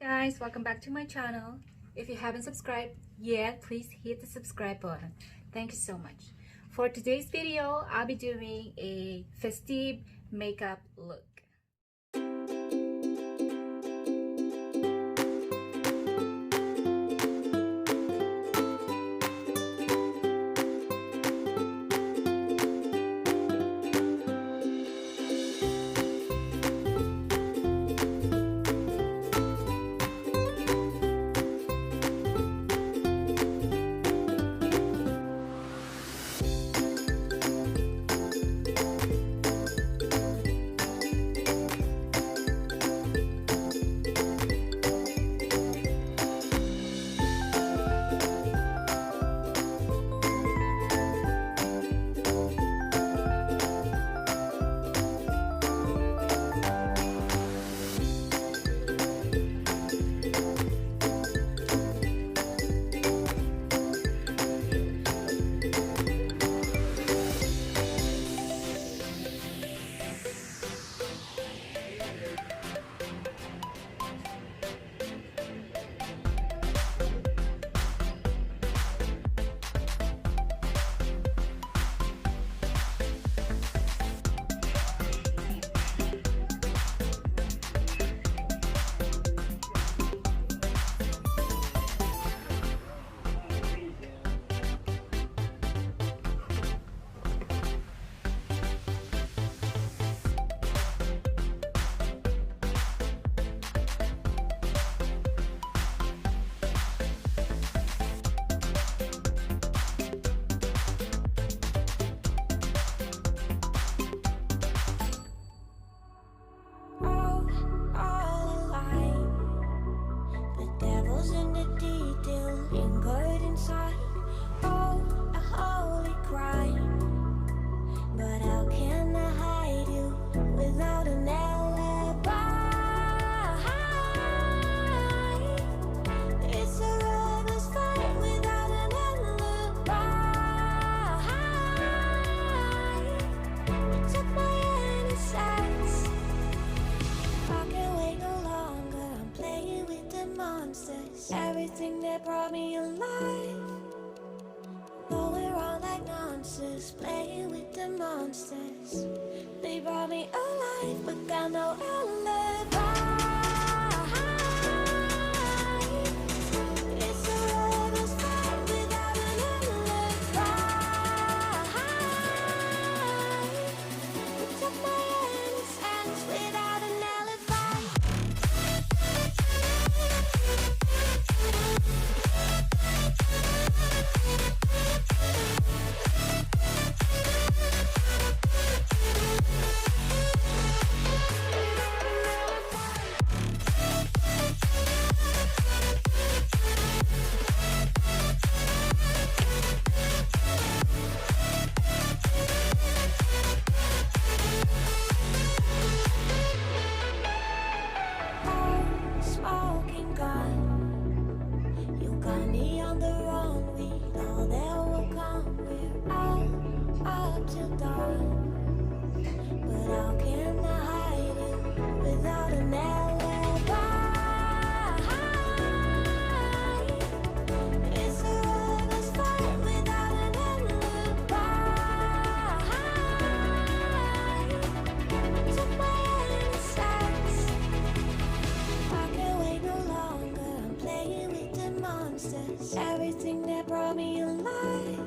Guys, welcome back to my channel. If you haven't subscribed yet, please hit the subscribe button. Thank you so much. For today's video, I'll be doing a festive makeup look. Everything that brought me alive. Though we're all like monsters, playing with the monsters. They brought me alive, but got no alibi. It's a lover's fight without an alibi. Took my innocence without an alibi. Smoking gun, you got me on the run. We know that will come. We're out up till dawn, but how can I hide it without an alibi? It's a lover's fight without an alibi. Took my innocence. I can't wait no longer. I'm playing with the monsters. Everything that brought me alive.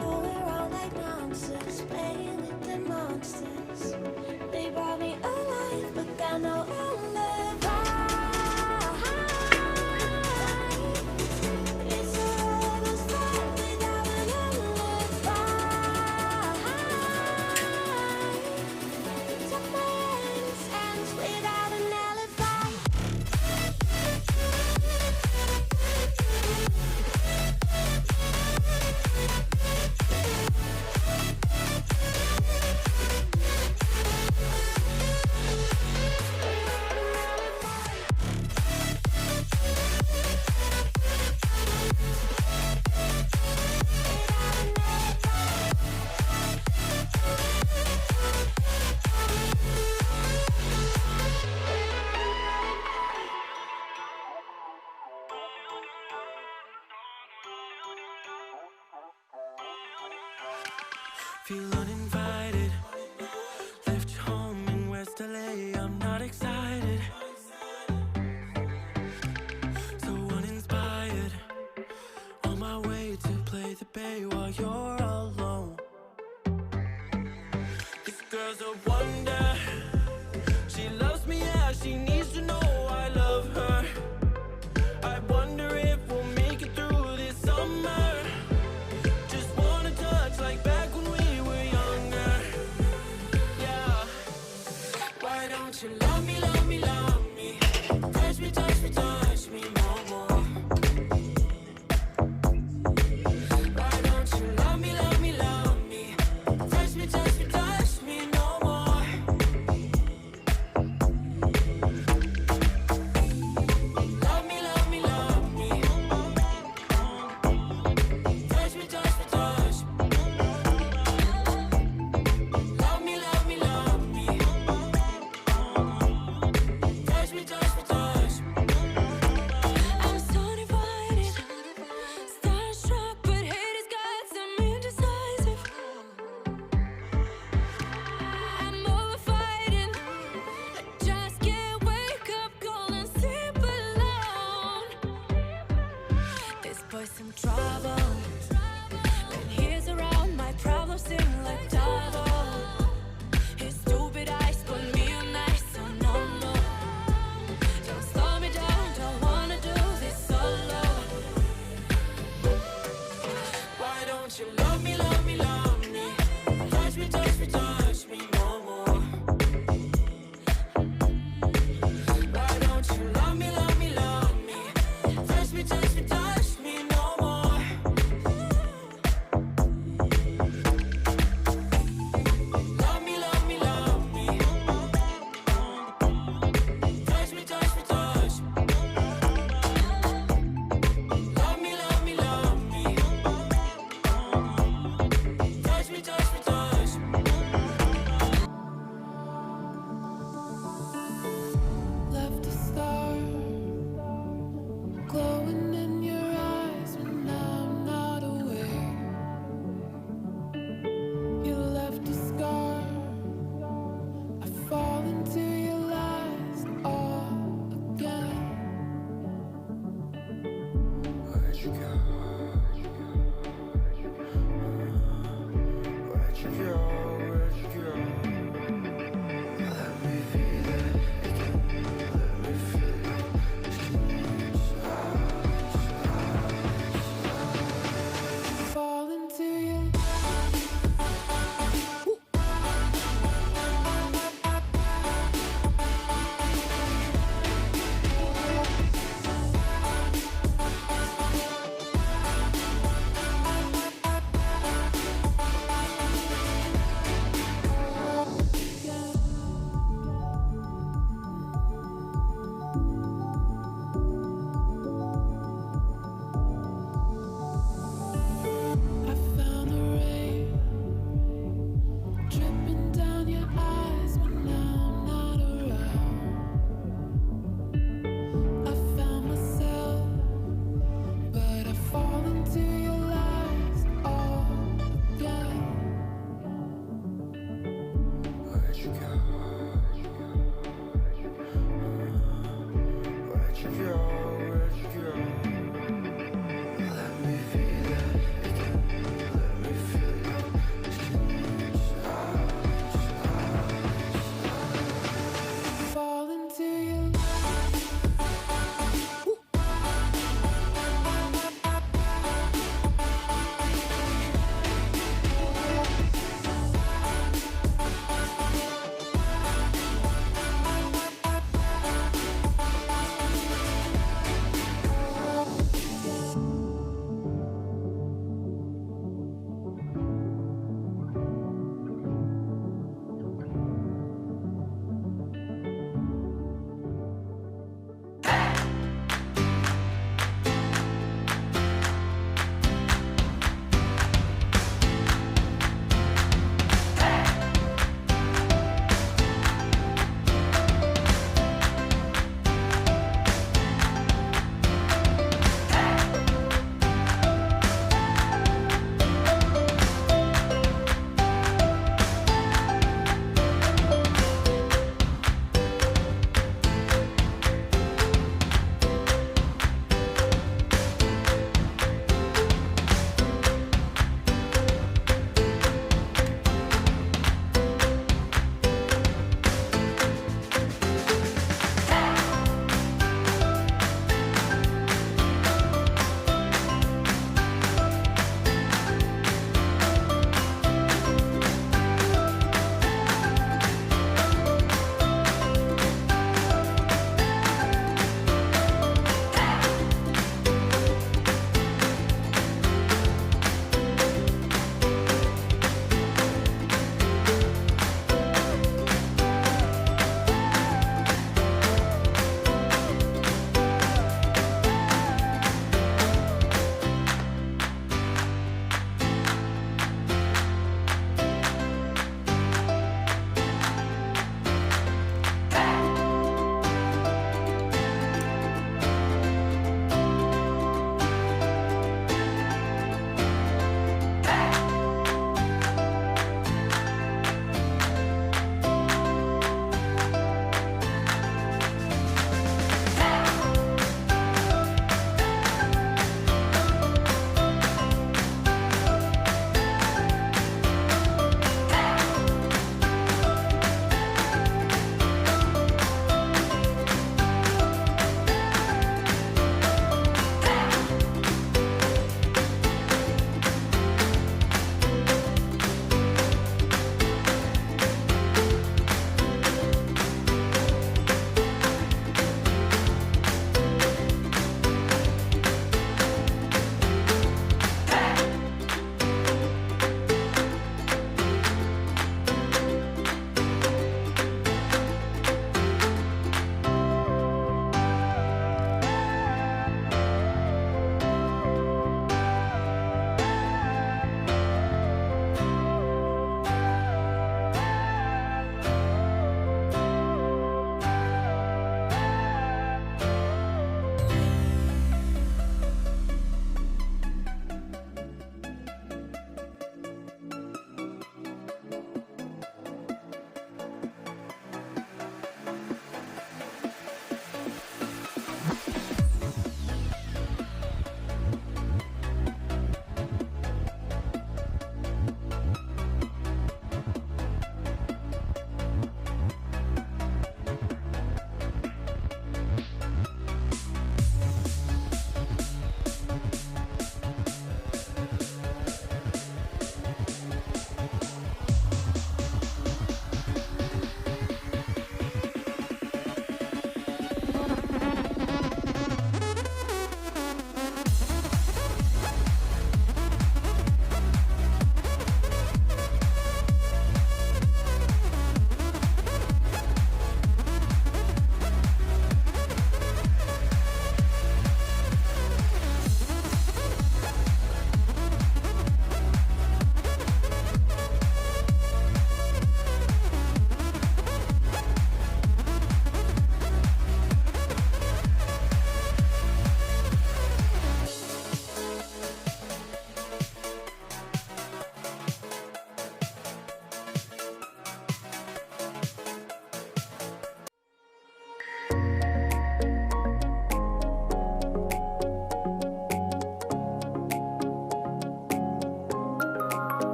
Oh, we're all like monsters, playing with the monsters. They brought me alive, but got no alibi. It's a lover's fight without an alibi. Took my innocence without an alibi. Feel uninvited. Left home in West LA, I'm not excited. So uninspired. On my way to play the bay while you're alone. This girl's a wonder. She loves me, yeah, she needs to know I love her. I wonder if we'll make it through this summer. Just wanna touch like back when we were younger. Yeah. Why don't you love me, love me, love me? Touch me, touch me, touch me no more. Why don't you love me, love me, love me? Touch me, touch me, touch me no more. Love me, love me, love me. Touch me, touch me, touch me. Love me, love me, love me. Touch me, touch me, touch me. I'm so divided, starstruck, but hate has got some indecisive. I'm over fighting, I just can't wake up cold and sleep alone. This boy's some trouble. When he's around, my problems seem like double. His stupid eyes put me on ice, so no, no. Don't slow me down, don't wanna do this solo. Why don't you love me, love me, love me? Touch me, touch me, touch me no more. Why don't you love me, love me, love me? Touch me, touch me, touch me no more.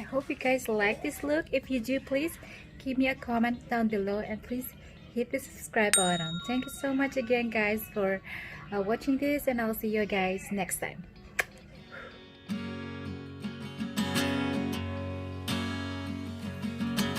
hope you guys like this look. If you do, please give me a comment down below and please hit the subscribe button. Thank you so much again guys for watching this, and I'll see you guys next time.